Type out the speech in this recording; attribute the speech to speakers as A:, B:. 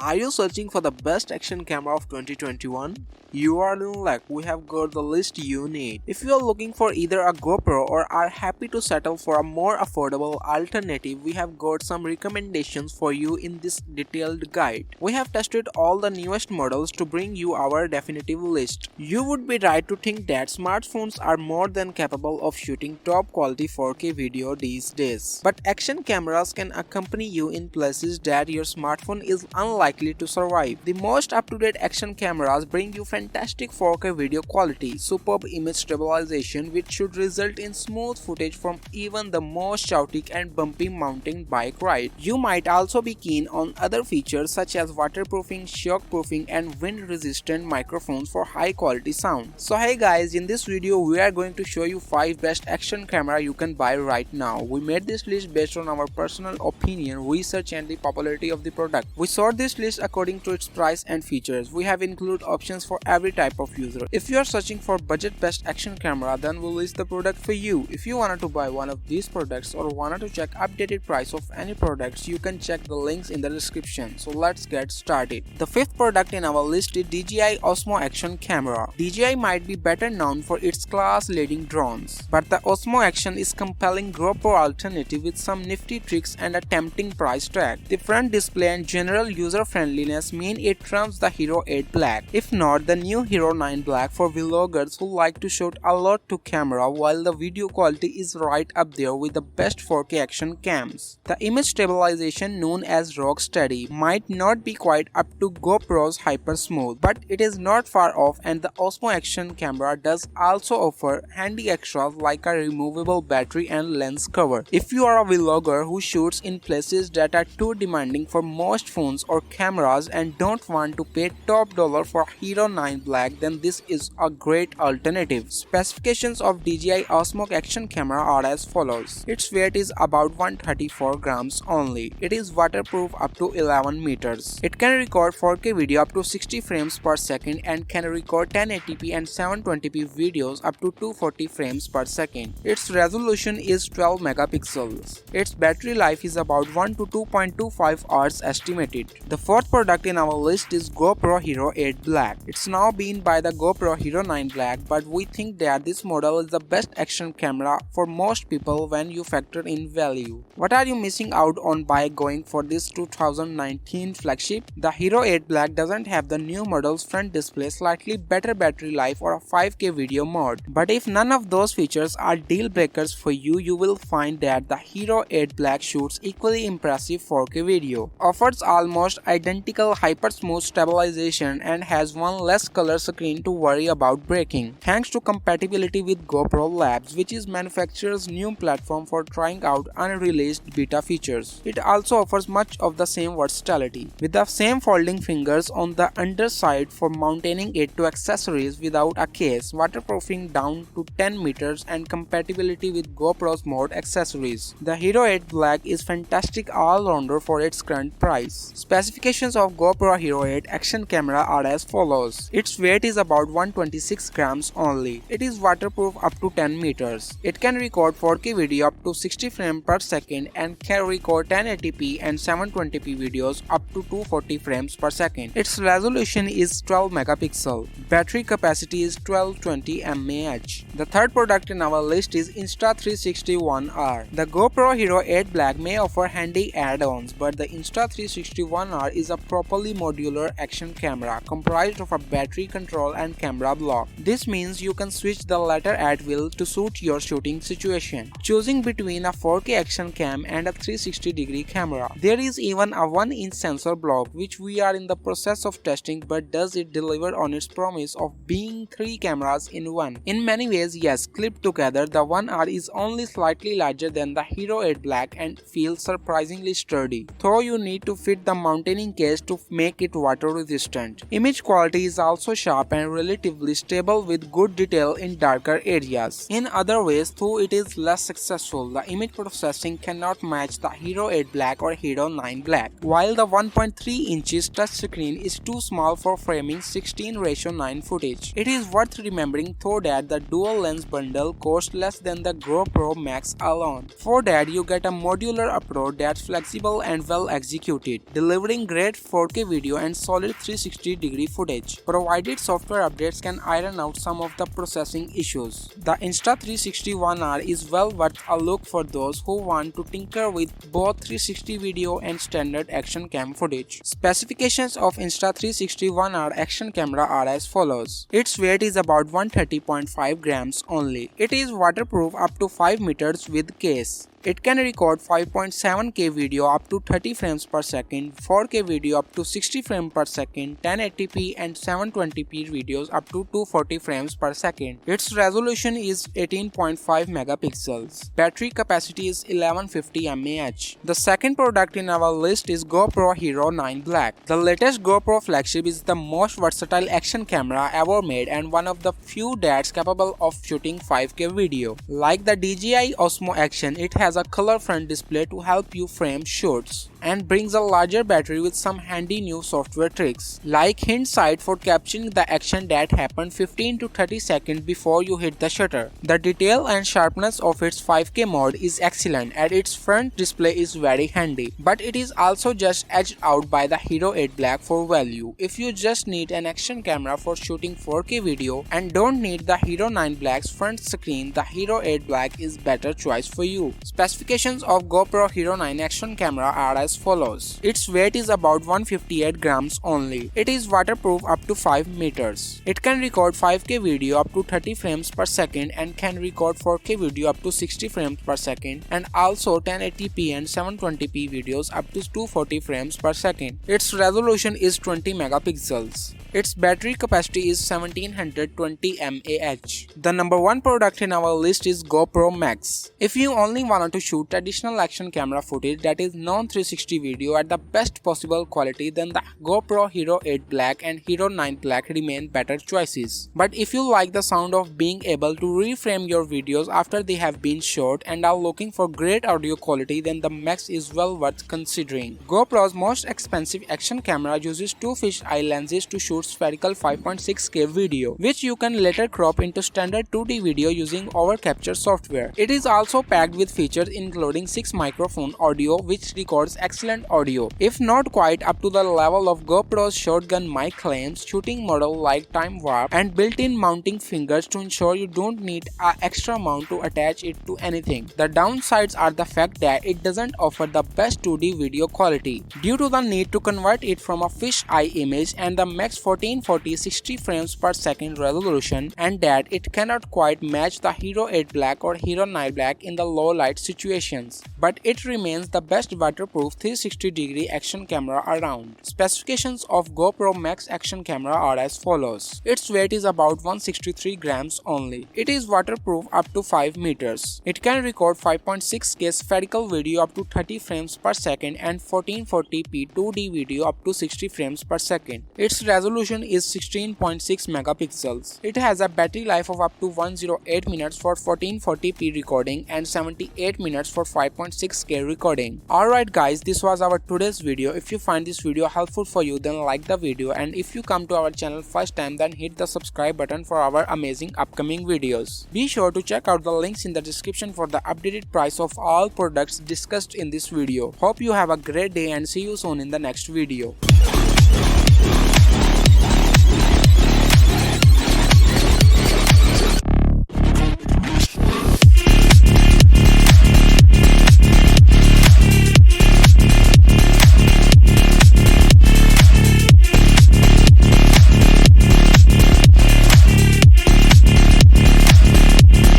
A: Are you searching for the best action camera of 2021? You are in luck, we have got the list you need. If you are looking for either a GoPro or are happy to settle for a more affordable alternative, we have got some recommendations for you in this detailed guide. We have tested all the newest models to bring you our definitive list. You would be right to think that smartphones are more than capable of shooting top quality 4K video these days. But action cameras can accompany you in places that your smartphone is unlikely to survive. The most up-to-date action cameras bring you fantastic 4K video quality, superb image stabilization which should result in smooth footage from even the most chaotic and bumpy mountain bike ride. You might also be keen on other features such as waterproofing, shockproofing and wind-resistant microphones for high-quality sound. So hey guys, in this video we are going to show you 5 best action camera you can buy right now. We made this list based on our personal opinion, research and the popularity of the product. We sort this list according to its price and features. We have included options for every type of user. If you are searching for budget best action camera, then we'll list the product for you. If you wanted to buy one of these products or wanted to check updated price of any products, you can check the links in the description. So let's get started. The fifth product in our list is DJI Osmo Action camera. DJI might be better known for its class-leading drones, but the Osmo Action is compelling GoPro alternative with some nifty tricks and a tempting price tag. The front display and general user-friendliness mean it trumps the Hero 8 Black, if not the new Hero 9 Black for vloggers who like to shoot a lot to camera, while the video quality is right up there with the best 4K action cams. The image stabilization known as rock steady might not be quite up to GoPro's hyper smooth, but it is not far off, and the Osmo Action camera does also offer handy extras like a removable battery and lens cover. If you are a vlogger who shoots in places that are too demanding for most phones or cameras and don't want to pay top dollar for Hero 9 Black, then this is a great alternative. Specifications of DJI Osmo Action camera are as follows. Its weight is about 134 grams only. It is waterproof up to 11 meters. It can record 4K video up to 60 frames per second and can record 1080p and 720p videos up to 240 frames per second. Its resolution is 12 megapixels. Its battery life is about 1 to 2.25 hours estimated. The fourth product in our list is GoPro Hero 8 Black. It's now been by the GoPro Hero 9 Black, but we think that this model is the best action camera for most people when you factor in value. What are you missing out on by going for this 2019 flagship? The Hero 8 Black doesn't have the new model's front display, slightly better battery life or a 5K video mode. But if none of those features are deal breakers for you, you will find that the Hero 8 Black shoots equally impressive 4K video, offers almost identical hyper smooth stabilization and has one less color screen to worry about breaking, thanks to compatibility with GoPro Labs, which is manufacturer's new platform for trying out unreleased beta features. It also offers much of the same versatility, with the same folding fingers on the underside for mounting it to accessories without a case, waterproofing down to 10 meters and compatibility with GoPro's mod accessories. The Hero 8 Black is fantastic all-rounder for its current price. Specifications of GoPro Hero 8 action camera are as follows. Its weight is about 126 grams only. It is waterproof up to 10 meters. It can record 4K video up to 60 frames per second and can record 1080p and 720p videos up to 240 frames per second. Its resolution is 12 megapixel. Battery capacity is 1220 mAh. The third product in our list is Insta360 One R. The GoPro Hero 8 Black may offer handy add-ons, but the Insta360 One R is a properly modular action camera comprised of a battery control and camera block. This means you can switch the latter at will to suit your shooting situation, choosing between a 4K action cam and a 360-degree camera. There is even a 1-inch sensor block which we are in the process of testing, but does it deliver on its promise of being 3 cameras in one? In many ways, yes. Clipped together, the One R is only slightly larger than the Hero 8 Black and feels surprisingly sturdy, though you need to fit the mounting case to make it water resistant. Image quality is also sharp and relatively stable with good detail in darker areas. In other ways, though it is less successful, the image processing cannot match the Hero 8 Black or Hero 9 Black, while the 1.3 inches touchscreen is too small for framing 16:9 footage. It is worth remembering though that the dual lens bundle costs less than the GoPro Max alone. For that, you get a modular approach that's flexible and well executed, delivering great 4K video and solid 360-degree footage, provided software updates can iron out some of the processing issues. The Insta360 One R is well worth a look for those who want to tinker with both 360 video and standard action cam footage. Specifications of Insta360 One R action camera are as follows. Its weight is about 130.5 grams only. It is waterproof up to 5 meters with case. It can record 5.7K video up to 30 frames per second, 4K video up to 60 frames per second, 1080p and 720p videos up to 240 frames per second. Its resolution is 18.5 megapixels. Battery capacity is 1150 mAh. The second product in our list is GoPro Hero 9 Black. The latest GoPro Flagship is the most versatile action camera ever made and one of the few that's capable of shooting 5K video. Like the DJI Osmo Action, it has a color front display to help you frame shots and brings a larger battery with some handy new software tricks like hint sight for capturing the action that happened 15 to 30 seconds before you hit the shutter. The detail and sharpness of its 5K mode is excellent and its front display is very handy, but it is also just edged out by the Hero 8 Black for value. If you just need an action camera for shooting 4K video and don't need the Hero 9 Black's front screen, the Hero 8 Black is better choice for you. Specifications of GoPro Hero 9 action camera are as follows. Its weight is about 158 grams only. It is waterproof up to 5 meters. It can record 5K video up to 30 frames per second and can record 4K video up to 60 frames per second and also 1080p and 720p videos up to 240 frames per second. Its resolution is 20 megapixels. Its battery capacity is 1720 mAh. The number one product in our list is GoPro Max. If you only want to shoot traditional action camera footage that is non-360 video at the best possible quality, then the GoPro Hero 8 Black and Hero 9 Black remain better choices. But if you like the sound of being able to reframe your videos after they have been shot and are looking for great audio quality, then the Max is well worth considering. GoPro's most expensive action camera uses two fisheye lenses to shoot spherical 5.6K video, which you can later crop into standard 2D video using overcapture software. It is also packed with features including 6 microphone audio, which records excellent audio, if not quite up to the level of GoPro's shotgun mic claims, shooting model like time warp, and built-in mounting fingers to ensure you don't need an extra mount to attach it to anything. The downsides are the fact that it doesn't offer the best 2D video quality due to the need to convert it from a fisheye image and the Max 1440 60 frames per second resolution, and that it cannot quite match the Hero 8 Black or Hero 9 Black in the low light situations, but it remains the best waterproof 360-degree action camera around. Specifications of GoPro Max action camera are as follows. Its weight is about 163 grams only. It is waterproof up to 5 meters. It can record 5.6K spherical video up to 30 frames per second and 1440p 2D video up to 60 frames per second. Its resolution is 16.6 megapixels. It has a battery life of up to 108 minutes for 1440p recording and 78 minutes for 5.6K recording. Alright guys, this was our today's video. If you find this video helpful for you, then like the video, and if you come to our channel first time, then hit the subscribe button for our amazing upcoming videos. Be sure to check out the links in the description for the updated price of all products discussed in this video. Hope you have a great day and see you soon in the next video.